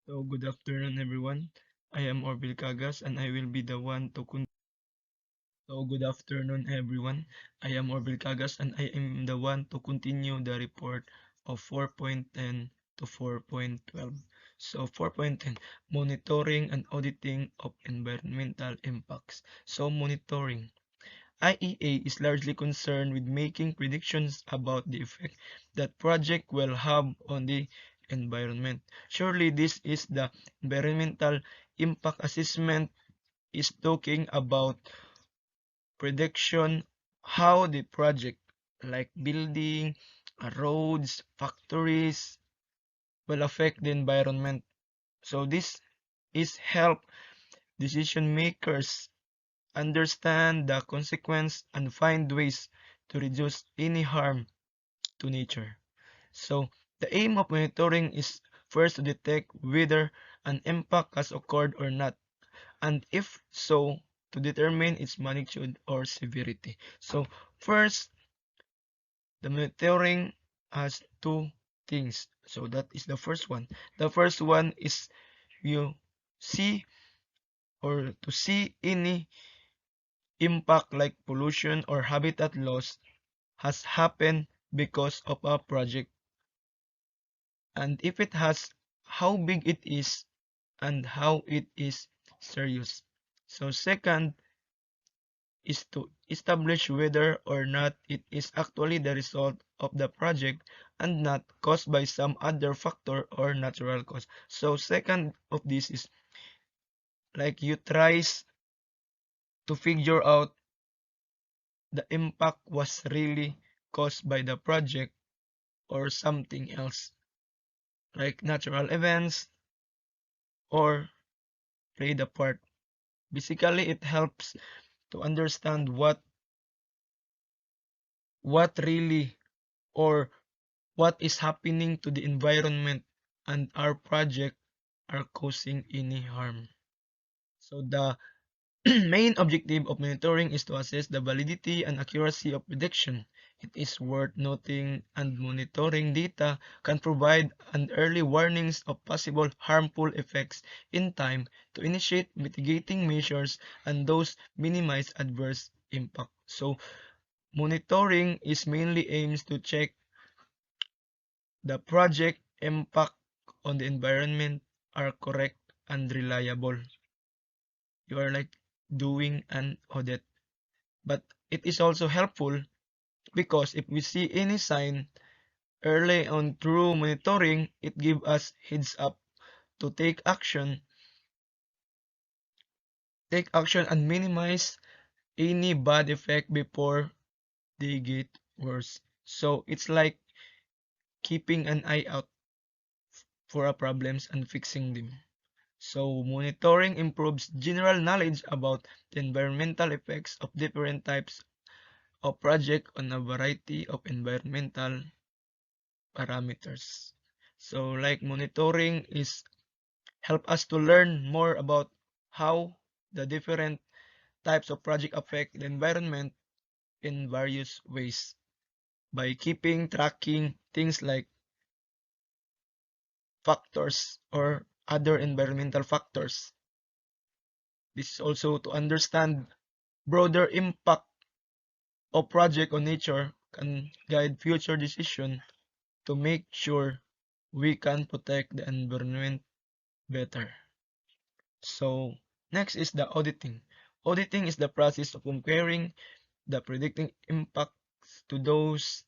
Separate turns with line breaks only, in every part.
So good afternoon everyone. I am Orville Cagas and I will be the one to So good afternoon everyone. I am Orville Cagas and I am the one to continue the report of 4.10 to 4.12. So 4.10, monitoring and auditing of environmental impacts. So monitoring. IEA is largely concerned with making predictions about the effect that project will have on the environment. Surely this is the environmental impact assessment is talking about prediction how the project like building, roads, factories will affect the environment. So this is help decision makers understand the consequence and find ways to reduce any harm to nature. So, the aim of monitoring is first to detect whether an impact has occurred or not, and if so, to determine its magnitude or severity. So, first, the monitoring has two things. So, that is the first one. The first one is you see or to see any impact like pollution or habitat loss has happened because of a project, and if it has, how big it is and how it is serious. So second is to establish whether or not it is actually the result of the project and not caused by some other factor or natural cause. So second of this is like you tries to figure out the impact was really caused by the project or something else like natural events or played a part. Basically, it helps to understand what really or what is happening to the environment and our project are causing any harm. So the main objective of monitoring is to assess the validity and accuracy of prediction. It is worth noting and monitoring data can provide an early warnings of possible harmful effects in time to initiate mitigating measures and those minimize adverse impact. So monitoring is mainly aims to check the project impact on the environment are correct and reliable. You are like doing an audit. But it is also helpful because if we see any sign early on through monitoring, it gives us heads up to take action and minimize any bad effect before they get worse. So it's like keeping an eye out for our problems and fixing them. So monitoring improves general knowledge about the environmental effects of different types of project on a variety of environmental parameters. So like monitoring is help us to learn more about how the different types of project affect the environment in various ways by tracking things like factors or other environmental factors. This is also to understand broader impact of project on nature can guide future decision to make sure we can protect the environment better. So next is the auditing. Auditing is the process of comparing the predicting impacts to those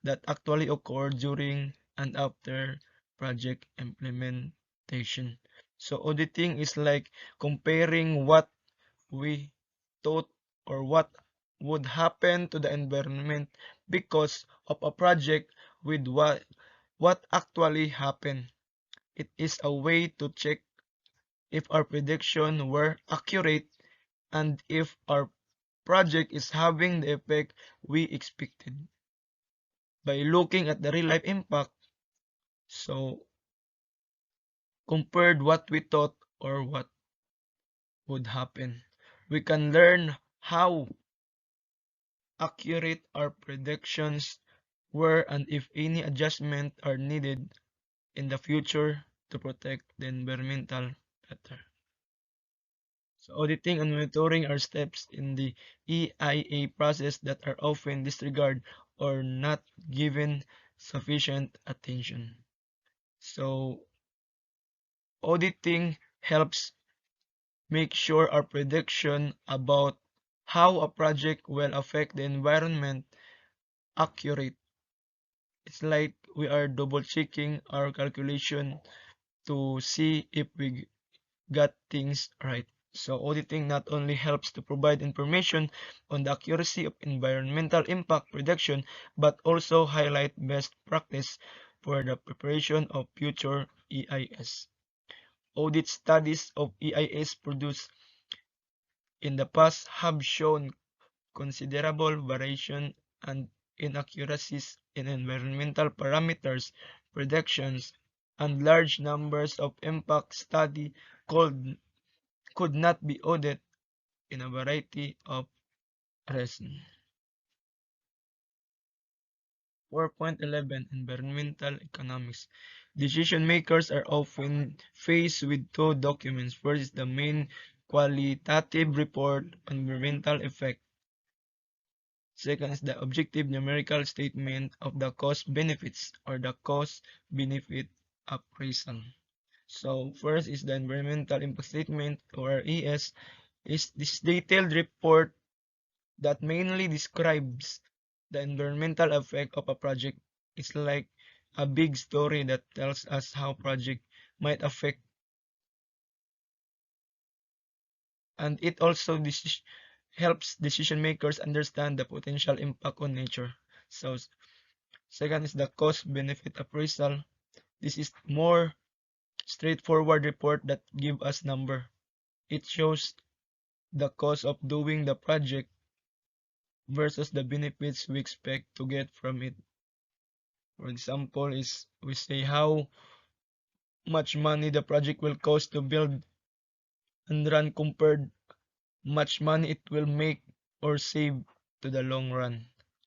that actually occur during and after project implementation. So auditing is like comparing what we thought or what would happen to the environment because of a project with what actually happened. It is a way to check if our prediction were accurate and if our project is having the effect we expected. By looking at the real life impact, so compared what we thought or what would happen, we can learn how accurate our predictions were and if any adjustment are needed in the future to protect the environmental better. So auditing and monitoring are steps in the EIA process that are often disregarded or not given sufficient attention. So auditing helps make sure our prediction about how a project will affect the environment accurate. It's like we are double checking our calculation to see if we got things right. So auditing not only helps to provide information on the accuracy of environmental impact prediction, but also highlight best practice for the preparation of future EIS. Audit studies of EIS produced in the past have shown considerable variation and inaccuracies in environmental parameters predictions, and large numbers of impact study could not be audited in a variety of reasons. 4.11 Environmental economics. Decision makers are often faced with two documents. First is the main qualitative report on environmental effect. Second is the objective numerical statement of the cost benefits or the cost benefit appraisal. So first is the environmental impact statement or ES is this detailed report that mainly describes the environmental effect of a project. It's like a big story that tells us how project might affect, and it also helps decision makers understand the potential impact on nature. So second is the cost benefit appraisal. This is more straightforward report that give us number. It shows the cost of doing the project versus the benefits we expect to get from it. For example, is we say how much money the project will cost to build and run compared much money it will make or save to the long run.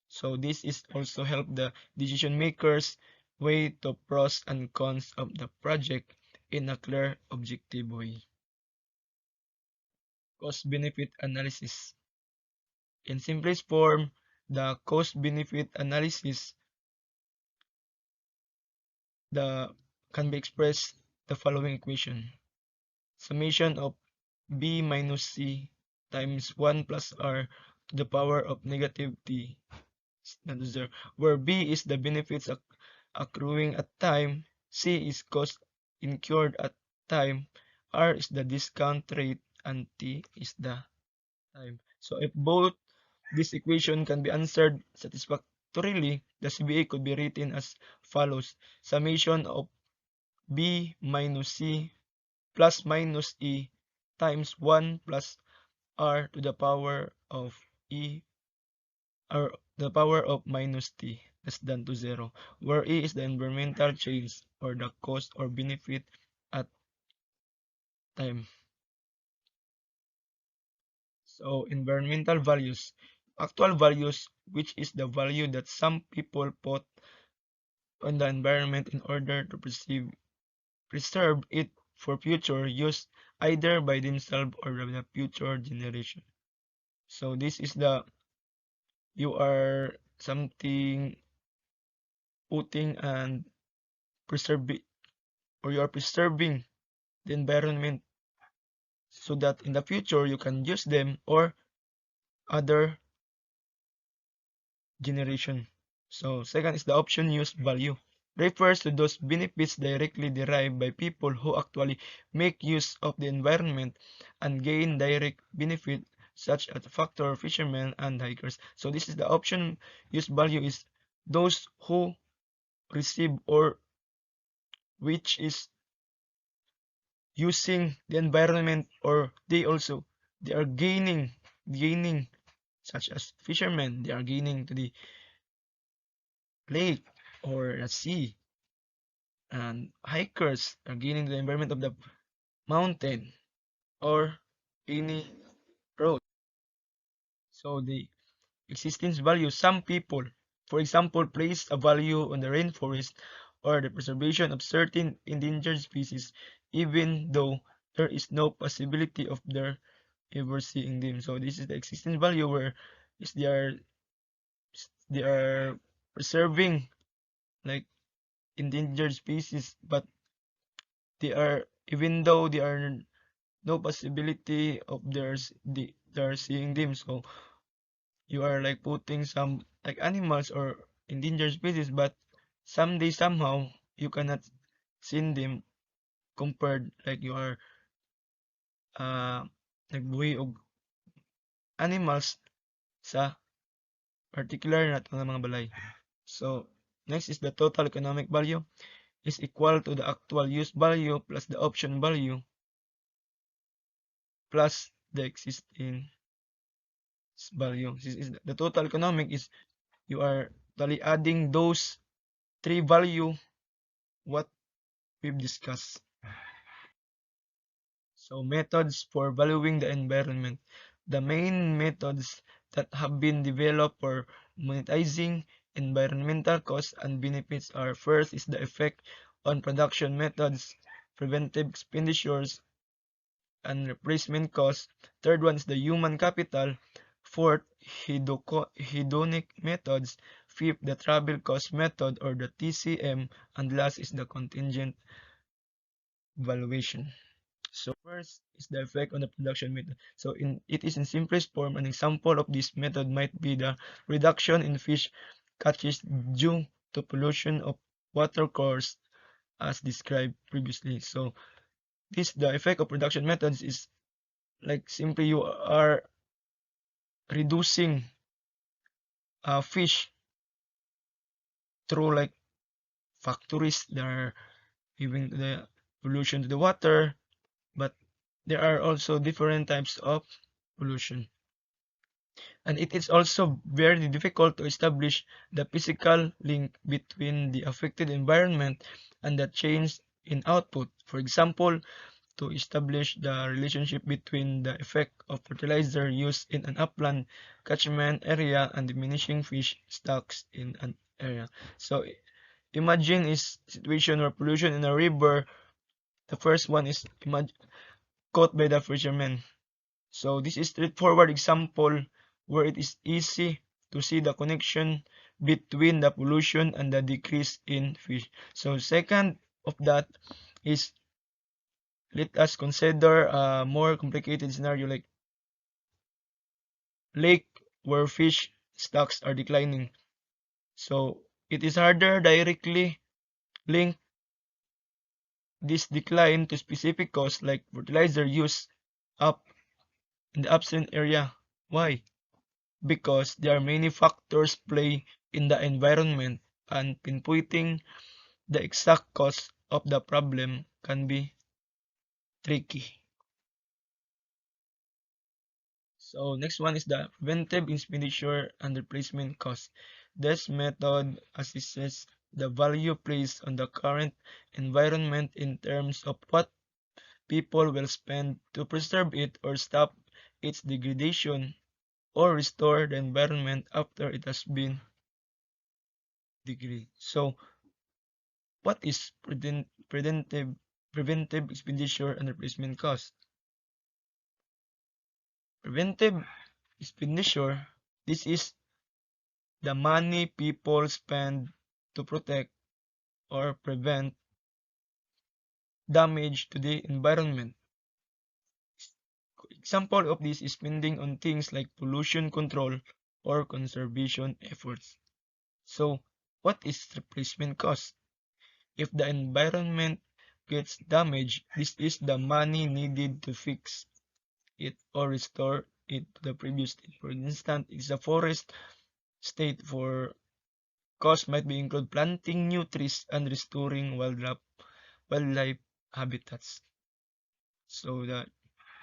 So this is also help the decision makers weigh the pros and cons of the project in a clear, objective way. Cost benefit analysis. In simplest form, the cost benefit analysis the can be expressed the following equation. Summation of b minus c times 1 plus r to the power of negative t, that is there, where b is the benefits accruing at time, c is cost incurred at time, r is the discount rate, and t is the time. So if both this equation can be answered satisfactorily, the CBA could be written as follows. Summation of b minus c plus minus e times 1 plus r to the power of e or the power of minus t less than to 0, where e is the environmental change or the cost or benefit at time. So environmental values, actual values, which is the value that some people put on the environment in order to preserve it for future use either by themselves or the future generation. So this is the you are something putting and preserving, or you are preserving the environment so that in the future you can use them or other generation. So second is the option use value. Refers to those benefits directly derived by people who actually make use of the environment and gain direct benefit, such as factor fishermen and hikers. So this is the option use value is those who receive or which is using the environment, or they are gaining, such as fishermen, they are gaining to the lake or the sea, and hikers are gaining the environment of the mountain or any road. So the existence value, some people, for example, place a value on the rainforest or the preservation of certain endangered species, even though there is no possibility of their ever seeing them. So this is the existing value where is they are preserving like endangered species, but they are even though they are no possibility of they are seeing them. So you are like putting some like animals or endangered species, but someday somehow you cannot see them compared like you are uh nagbuhi og animals sa particular na mga balay. So next is the total economic value is equal to the actual use value plus the option value plus the existing value. This is the total economic is you are totally adding those three value what we've discussed. So methods for valuing the environment. The main methods that have been developed for monetizing environmental costs and benefits are: first is the effect on production methods, preventive expenditures, and replacement costs. Third one is the human capital. Fourth, hedonic methods. Fifth, the travel cost method or the TCM. And last is the contingent valuation. So first is the effect on the production method. So it is in simplest form. An example of this method might be the reduction in fish catches due to pollution of watercourse as described previously. So the effect of production methods is like simply you are reducing fish through like factories that are giving the pollution to the water, but there are also different types of pollution. And it is also very difficult to establish the physical link between the affected environment and the change in output. For example, to establish the relationship between the effect of fertilizer use in an upland catchment area and diminishing fish stocks in an area. So imagine is situation where pollution in a river. The first one is caught by the fishermen. So this is straightforward example where it is easy to see the connection between the pollution and the decrease in fish. So second of that is let us consider a more complicated scenario like lake where fish stocks are declining. So it is harder directly link this decline to specific costs like fertilizer use up in the upstream area. Why? Because there are many factors play in the environment and pinpointing the exact cause of the problem can be tricky. So next one is the preventive expenditure and replacement cost. This method assesses the value placed on the current environment in terms of what people will spend to preserve it or stop its degradation or restore the environment after it has been degraded. So what is preventive expenditure and replacement cost? Preventive expenditure, this is the money people spend to protect or prevent damage to the environment. Example of this is spending on things like pollution control or conservation efforts. So, what is replacement cost? If the environment gets damaged, this is the money needed to fix it or restore it to the previous state. For instance, it's a forest state for cost might be include planting new trees and restoring wildlife habitats. So the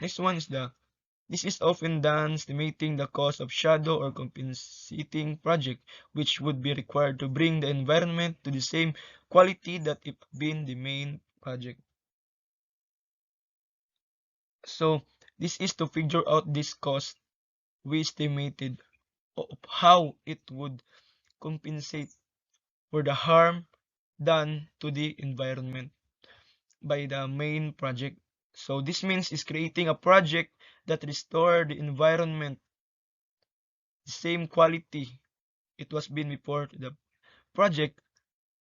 next one is this is often done estimating the cost of shadow or compensating project, which would be required to bring the environment to the same quality that it been the main project. So this is to figure out this cost we estimated of how it would compensate for the harm done to the environment by the main project. So this means is creating a project that restore the environment the same quality it was been before the project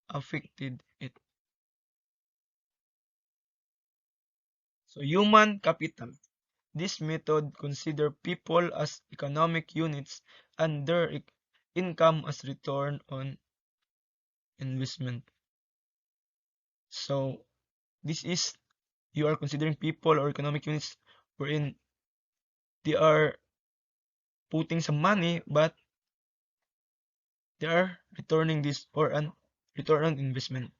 affected it. So human capital. This method consider people as economic units and their income as return on investment. So this is you are considering people or economic units wherein they are putting some money but they are returning this or an return on investment.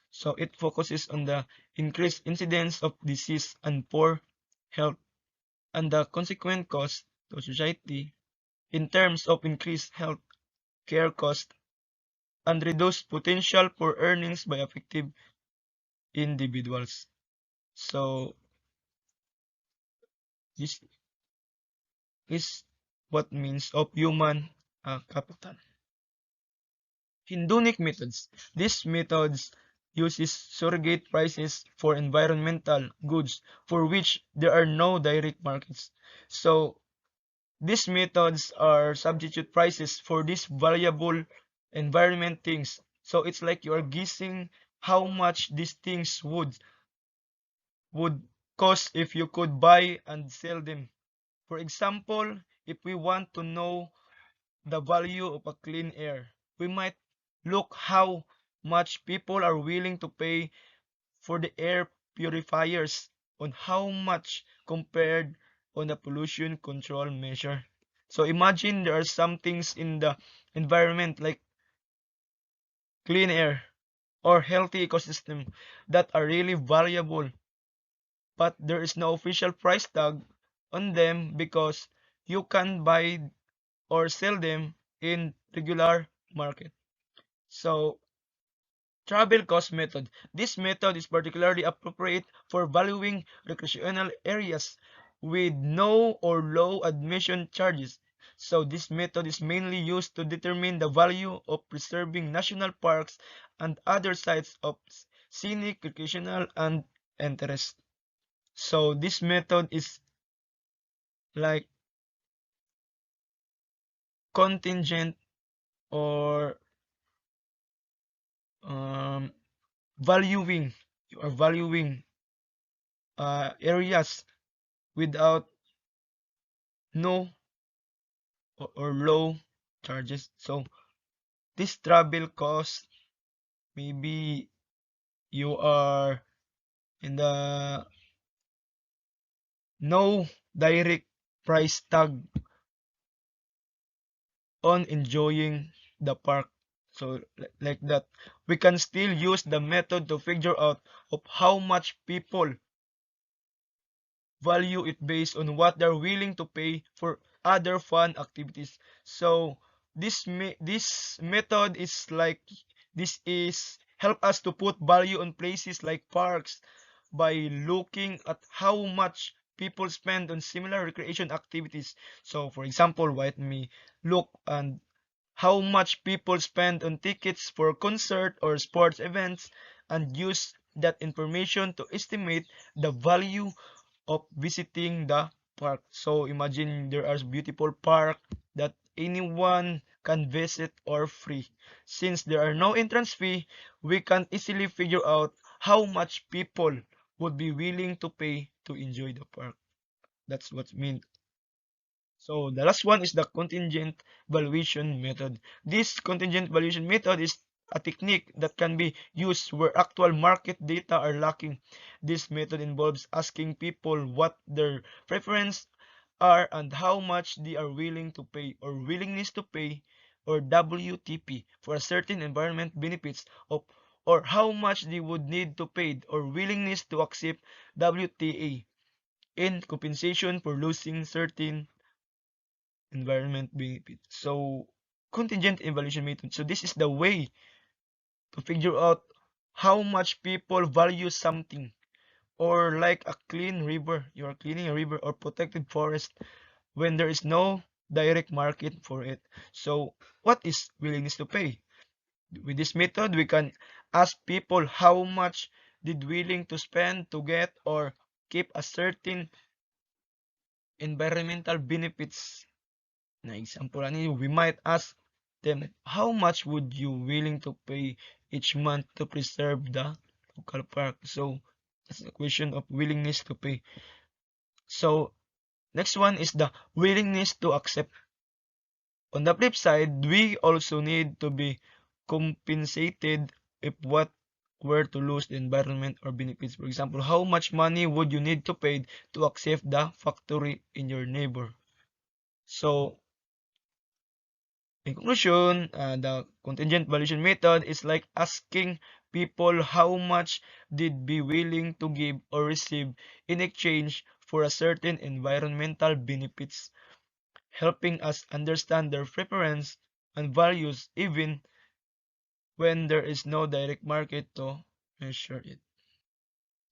So it focuses on the increased incidence of disease and poor health and the consequent cost to society in terms of increased health care cost and reduced potential for earnings by effective individuals. So this is what means of human capital. Hedonic methods. These methods uses surrogate prices for environmental goods for which there are no direct markets. So these methods are substitute prices for these valuable environment things. So it's like you are guessing how much these things would cost if you could buy and sell them. For example, if we want to know the value of a clean air, we might look how much people are willing to pay for the air purifiers on how much compared on the pollution control measure. So imagine there are some things in the environment like clean air or healthy ecosystem that are really valuable, but there is no official price tag on them because you can buy or sell them in regular market. So travel cost method. This method is particularly appropriate for valuing recreational areas with no or low admission charges. So this method is mainly used to determine the value of preserving national parks and other sites of scenic, recreational, and interest. So this method is like contingent or um, valuing. You are valuing areas without no or low charges. So this travel cost, maybe you are in the no direct price tag on enjoying the park. So like that, we can still use the method to figure out of how much people value it based on what they're willing to pay for other fun activities. So this method is like this is help us to put value on places like parks by looking at how much people spend on similar recreation activities. So for example, let me look and how much people spend on tickets for concert or sports events and use that information to estimate the value of visiting the park. So imagine there are beautiful park that anyone can visit or free. Since there are no entrance fee, we can easily figure out how much people would be willing to pay to enjoy the park. That's what mean. So the last one is the contingent valuation method. This contingent valuation method is a technique that can be used where actual market data are lacking. This method involves asking people what their preferences are and how much they are willing to pay or willingness to pay or WTP for a certain environment benefits of or how much they would need to pay or willingness to accept WTA in compensation for losing certain environment benefit. So contingent evaluation method. So this is the way to figure out how much people value something or like a clean river. You are cleaning a river or protected forest when there is no direct market for it. So what is willingness to pay? With this method, we can ask people how much did willing to spend to get or keep a certain environmental benefits. Na example ani, we might ask them, how much would you willing to pay each month to preserve the local park? So that's a question of willingness to pay. So next one is the willingness to accept. On the flip side, we also need to be compensated if what were to lose the environment or benefits. For example, how much money would you need to pay to accept the factory in your neighbor? So in conclusion, the contingent valuation method is like asking people how much they'd be willing to give or receive in exchange for a certain environmental benefits, helping us understand their preference and values even when there is no direct market to measure it.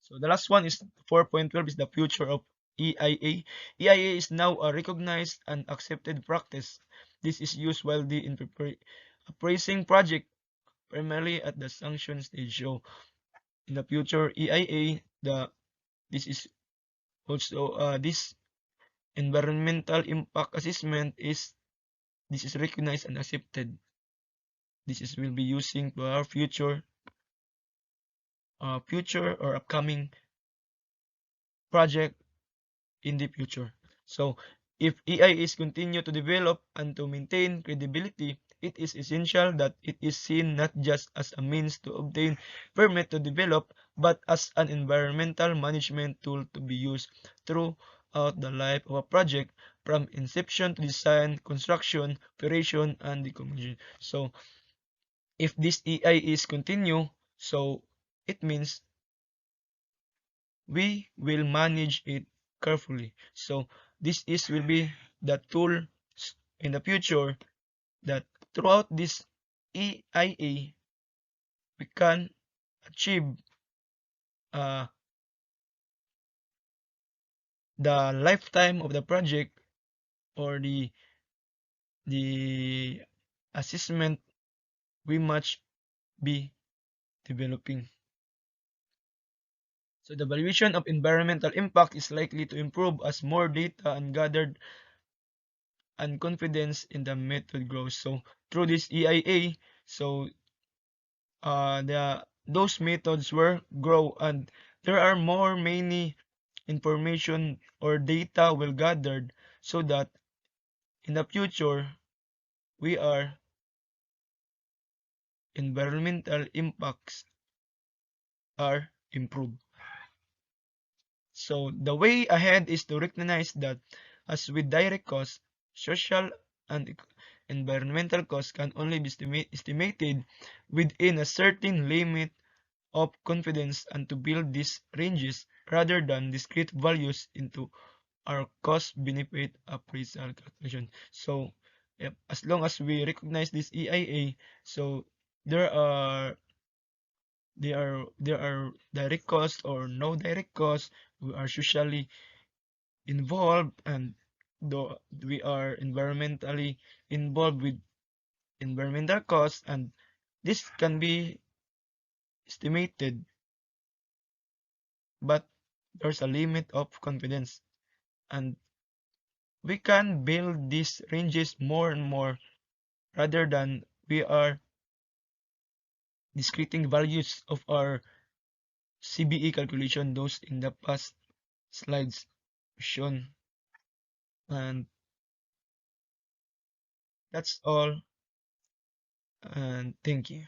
So the last one is 4.12 is the future of EIA. EIA is now a recognized and accepted practice. This is used widely in appraising project primarily at the sanction stage. So in the future EIA, this is also this environmental impact assessment is this is recognized and accepted. This is will be using for our future or upcoming project in the future. So, if AI is continue to develop and to maintain credibility, it is essential that it is seen not just as a means to obtain permit to develop, but as an environmental management tool to be used throughout the life of a project, from inception to design, construction, operation, and decommission. So, if this AI is continue, so it means we will manage it carefully. So this is will be the tool in the future that throughout this EIA we can achieve uh, the lifetime of the project or the assessment we must be developing. So the valuation of environmental impact is likely to improve as more data and gathered and confidence in the method grows. So through this EIA, so those methods were grow and there are more many information or data will gathered so that in the future we are environmental impacts are improved. So the way ahead is to recognize that as with direct costs, social and environmental costs can only be estimated within a certain limit of confidence and to build these ranges rather than discrete values into our cost benefit appraisal calculation. So yep, as long as we recognize this EIA, so there are there are direct costs or no direct costs. We are socially involved and though we are environmentally involved with environmental costs and this can be estimated but there's a limit of confidence and we can build these ranges more and more rather than we are discreting values of our CBE calculation those in the past slides shown and that's all and thank you.